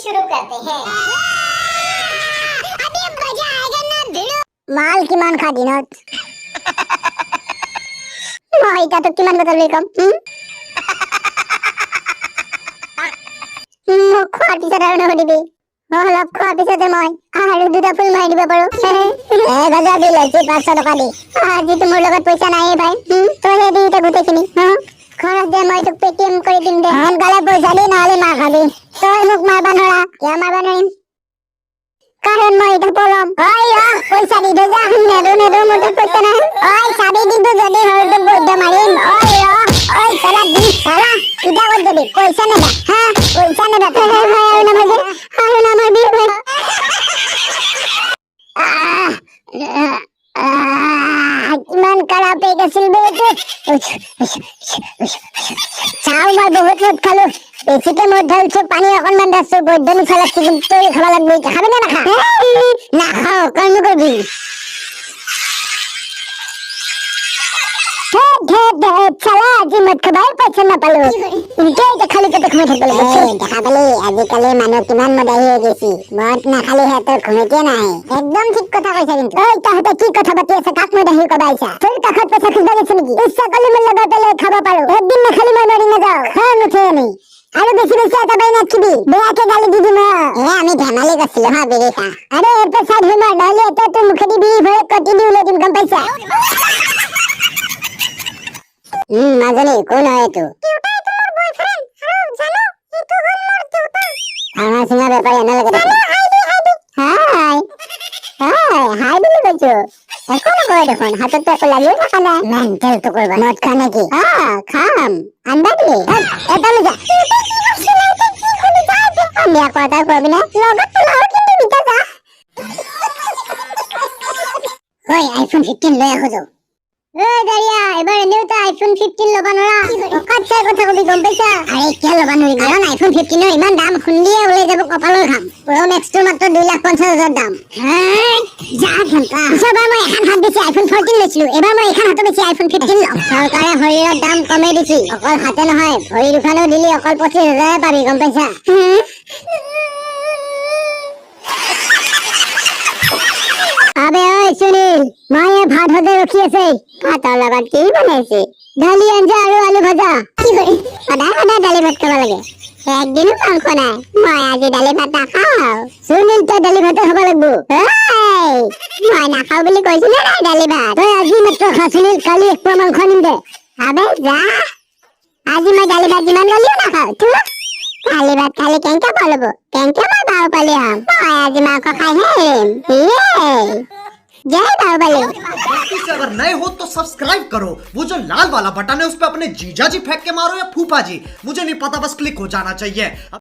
शुरू करते हैं। अभी मजा आएगा ना भिड़ो। माल किमान खा दिनत মই এটা তো কিমান বটল বেকম মোক খোৱাৰ পিছত আৰু নদিবি অলপ খোৱাৰ পিছতে মই আৰু দুটা ফুল মাৰি দিব পাৰো 1000 দিলে 500 টকা দি আজি তো মোৰ লগত পইচা নাই ভাই তই দি এটা গোটেইখিনি খৰচ দে মই তোক পেটিএম কৰি দিম দে সোনকালে পইচা দি নহলে মাৰ খাবি তই মোক মাৰবা নৰা কিয় মাৰবা নোৱাৰিম कारण मैं इधर पलम ओय पैसा दी दे जा नेदो मोटे पैसा ना ओय साबी दी दे जदी हर तो बोद मारिन ओय साला दी साला इदा कर दे पैसा ना हां पैसा ना है भाई ना मगे हां ना मगे मन करा पे गसिल बेटे चाव मैं बहुत मत खालो बेसिके मध्य उठे पानी অকনমান দাসো বৈদ্যনি খালাছি কিন্তু খাবা লাগবে খাবে না খা না খাও কেন করবি চলা আজি মত খাবাই পছন্দ না পালো ইনকে এটা খালি পেটে ঘুমাই থাকবে দেখা পালে আজিকালি মানুহ কিমান মদাহি হৈ গেছি মত না খালি হে তোর ঘুমাইতে নাই একদম ঠিক কথা কইছা কিন্তু ওই তাহতে কি কথা পাতি আছে কাক মদাহি কবাইছা তোর কাখত পয়সা খুঁজবা গেছ নাকি ইচ্ছা করলে মন লাগা পেলে খাবা পারো একদিন না খালি মই মরি না যাও হ্যাঁ মুখে নেই আরে বেশি বেশি এটা বাইনা কিবি বেয়াকে গালি দিবি না আমি ধেমালি করছিল হ্যাঁ বেরেটা আরে এত সাধু না নালে এটা তো মুখে দিবি ভরে কটি দিউলে দিম কম পয়সা মাজনি কোন হয় তো কিউটা তোমার বয়ফ্রেন্ড আরে জানো এতো হল মোর কিউটা আমার সিনা ব্যাপারে না লাগে হাই হাই বলে কইছো এখন কই দেখুন হাতে তো লাগিও থাকা না মেন্টাল তো করবা মদ খানে কি খাম আনবা দিলে এটা লই যা আমি কথা কইবি না লগত তো লাও কিন্তু বিটা যা ওই আইফোন 15 লই আহো যাও ওই দাঁড়িয়া এবার নিউ তো আইফোন 15 লবা নরা কাচ্চা কথা কবি গম পাইছা আরে কে লবা নরি কারণ আইফোন 15 এর ইমান দাম শুনলিয়ে ওলে যাব কপালৰ ঘাম প্রো ম্যাক্স তো মাত্র 2,50,000 দাম হ্যাঁ যা ঘন্টা সবাই মই এখন হাত দিছি আইফোন 14 লৈছিলো এবাৰ মই এখন হাতে বেছি আইফোন 15 লম সৰকাৰে হৰিৰ দাম কমে দিছি অকল হাতে নহয় ভৰি দুখানো দিলি অকল 25,000 পাবি গম পাইছা আবে ওই সুনীল মায়ে ভাত হতে রখি আছে ভাতৰ লগত কি বনাইছে দালি আঞ্জা আৰু আলু ভাজা কি কৰি সদায় দালি ভাত খাব লাগে একদিনো মাংস নাই মই আজি দালি ভাত নাখাওঁ সুনীল তই দালি ভাত খাব লাগব মই নাখাওঁ বুলি কৈছিলে নাই দালি ভাত তই আজি মাত্ৰ খা সুনীল কালি এক পোৱা মাংস আনিম দে আবে যা আজি মই দালি ভাত যিমান গালিও নাখাওঁ দালি ভাত খালি কেনেকে পালব কেনেকে মই বাও পালি হম মই আজি মাংস খাই হেম जय बाहुबली। से अगर नए हो तो सब्सक्राइब करो, वो जो लाल वाला बटन है उस पे अपने जीजा जी फेंक के मारो या फूफा जी, मुझे नहीं पता, बस क्लिक हो जाना चाहिए।